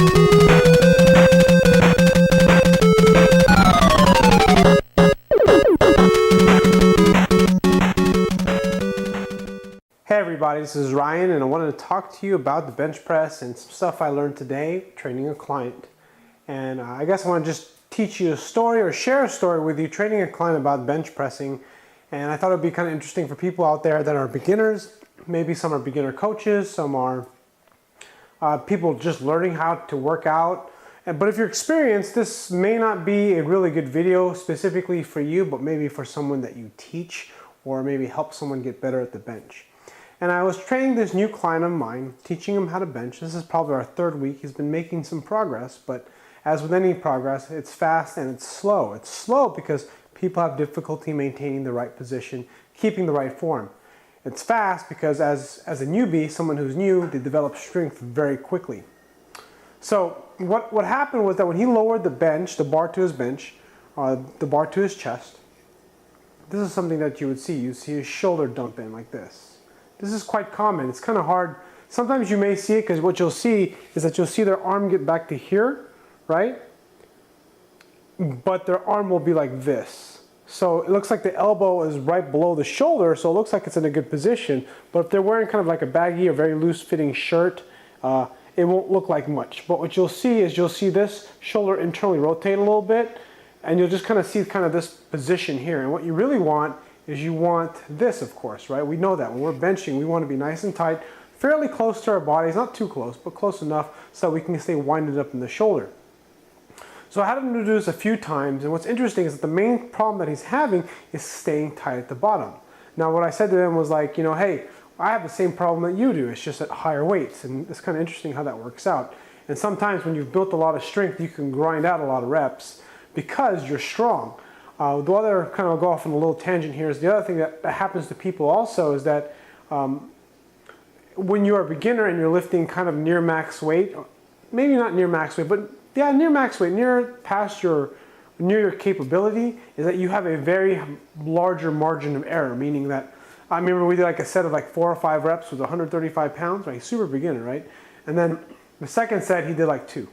Hey everybody, this is Ryan and I wanted to talk to you about the bench press and some stuff I learned today training a client. And I guess I want to just teach you a story or share a story with you training a client about bench pressing. And I thought it would be kind of interesting for people out there that are beginners. Maybe some are beginner coaches, some are people just learning how to work out. But if you're experienced, this may not be a really good video specifically for you, but maybe for someone that you teach or maybe help someone get better at the bench. And I was training this new client of mine, teaching him how to bench. This is probably our third week. He's been making some progress, but as with any progress, it's fast and it's slow. It's slow because people have difficulty maintaining the right position, keeping the right form. It's fast because as a newbie, someone who's new, they develop strength very quickly. So what happened was that when he lowered the bench, the bar to his bench, the bar to his chest, this is something that you would see. You see his shoulder dump in like this. This is quite common. It's kind of hard. Sometimes you may see it because what you'll see is that you'll see their arm get back to here, right? But their arm will be like this. So it looks like the elbow is right below the shoulder, so it looks like it's in a good position. But if they're wearing kind of like a baggy or very loose fitting shirt, it won't look like much. But what you'll see is you'll see this shoulder internally rotate a little bit, and you'll just kind of see kind of this position here. And what you really want is you want this, of course, right? We know that when we're benching, we want to be nice and tight, fairly close to our bodies, not too close, but close enough so that we can stay winded up in the shoulder. So I had him do this a few times, and what's interesting is that the main problem that he's having is staying tight at the bottom. Now what I said to him was like, you know, hey, I have the same problem that you do, it's just at higher weights, and it's kind of interesting how that works out. And sometimes when you've built a lot of strength, you can grind out a lot of reps because you're strong. The other, kind of go off on a little tangent here, is the other thing that happens to people also is that when you're a beginner and you're lifting kind of near max weight, maybe not near max weight, but yeah, near max weight, near your capability, is that you have a very larger margin of error, meaning that, I remember we did like a set of like 4 or 5 reps with 135 pounds, right? Super beginner, right? And then the second set he did like 2.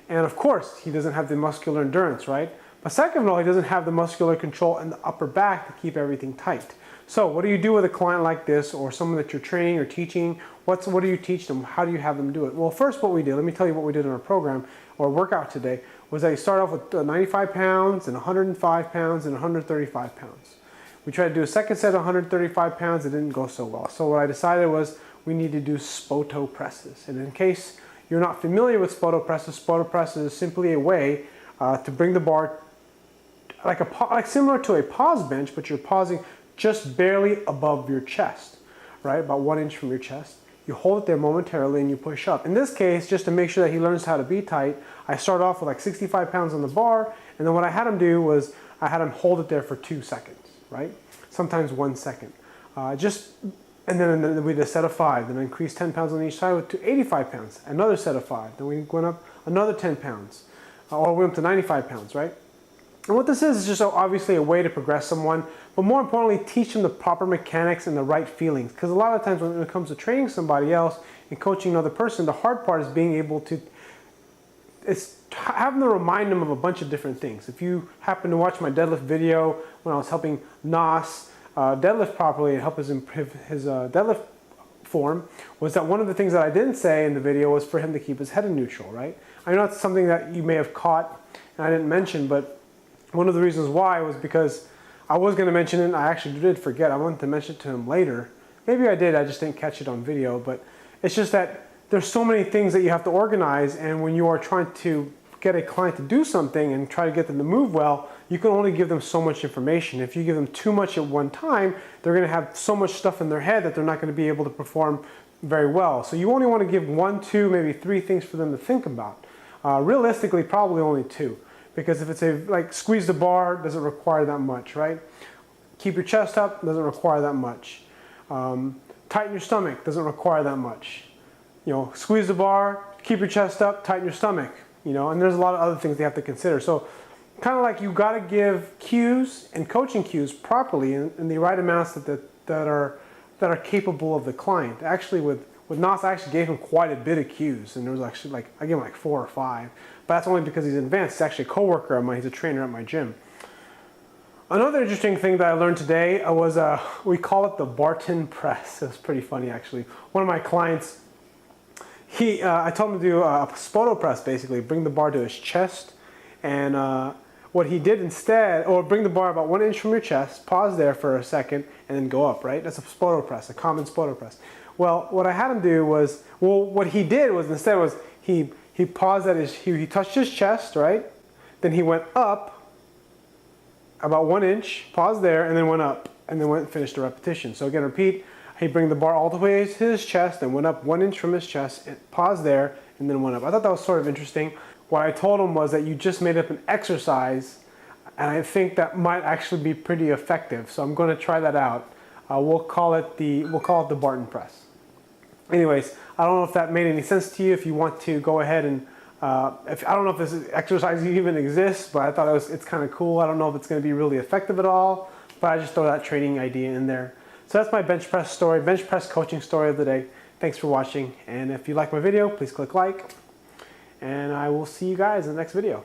And of course, he doesn't have the muscular endurance, right? But second of all, he doesn't have the muscular control in the upper back to keep everything tight. So what do you do with a client like this, or someone that you're training or teaching? What do you teach them? How do you have them do it? Well, first what we did, let me tell you what we did in our program or workout today, was that you start off with 95 pounds and 105 pounds and 135 pounds. We tried to do a second set of 135 pounds. It didn't go so well. So what I decided was we need to do Spoto presses. And in case you're not familiar with Spoto presses is simply a way to bring the bar like similar to a pause bench, but you're pausing just barely above your chest, right? About 1 inch from your chest. You hold it there momentarily and you push up. In this case, just to make sure that he learns how to be tight, I start off with like 65 pounds on the bar, and then what I had him do was I had him hold it there for 2 seconds, right? Sometimes 1 second. And then we did a set of 5, then I increased 10 pounds on each side to 85 pounds, another set of 5, then we went up another 10 pounds, all the way up to 95 pounds, right? And what this is just obviously a way to progress someone, but more importantly, teach them the proper mechanics and the right feelings. Because a lot of times when it comes to training somebody else and coaching another person, the hard part is being able to, it's having to remind them of a bunch of different things. If you happen to watch my deadlift video when I was helping Nas deadlift properly and help his deadlift form, was that one of the things that I didn't say in the video was for him to keep his head in neutral, right? I know it's something that you may have caught and I didn't mention, but one of the reasons why was because I was going to mention it, and I actually did forget. I wanted to mention it to him later. Maybe I did, I just didn't catch it on video, but it's just that there's so many things that you have to organize, and when you are trying to get a client to do something and try to get them to move well, you can only give them so much information. If you give them too much at one time, they're going to have so much stuff in their head that they're not going to be able to perform very well. So you only want to give 1, 2, maybe 3 things for them to think about. Realistically, probably only 2. Because if it's like squeeze the bar, doesn't require that much, right? Keep your chest up, doesn't require that much. Tighten your stomach, doesn't require that much. You know, squeeze the bar, keep your chest up, tighten your stomach. You know, and there's a lot of other things they have to consider. So kind of like you got to give cues and coaching cues properly in the right amounts that are capable of the client. Actually, with with Nas, I actually gave him quite a bit of cues, and there was actually like, I gave him like 4 or 5, but that's only because he's advanced. He's actually a coworker of mine. He's a trainer at my gym. Another interesting thing that I learned today was, we call it the Barton press. It was pretty funny actually. One of my clients, I told him to do a spoto press basically, bring the bar to his chest, and what he did instead, or bring the bar about 1 inch from your chest, pause there for a second, and then go up, right? That's a spoto press, a common spoto press. Well, what I had him do was, what he did was instead was he paused at he touched his chest, right? Then he went up about 1 inch, paused there, and then went up, and then went and finished the repetition. So again, repeat, he'd bring the bar all the way to his chest, and went up 1 inch from his chest, and paused there, and then went up. I thought that was sort of interesting. What I told him was that you just made up an exercise, and I think that might actually be pretty effective. So I'm going to try that out. We'll call it the Barton press. Anyways, I don't know if that made any sense to you. If you want to go ahead and, I don't know if this exercise even exists, but I thought it's kind of cool. I don't know if it's going to be really effective at all, but I just throw that training idea in there. So that's my bench press story, bench press coaching story of the day. Thanks for watching, and if you like my video, please click like, and I will see you guys in the next video.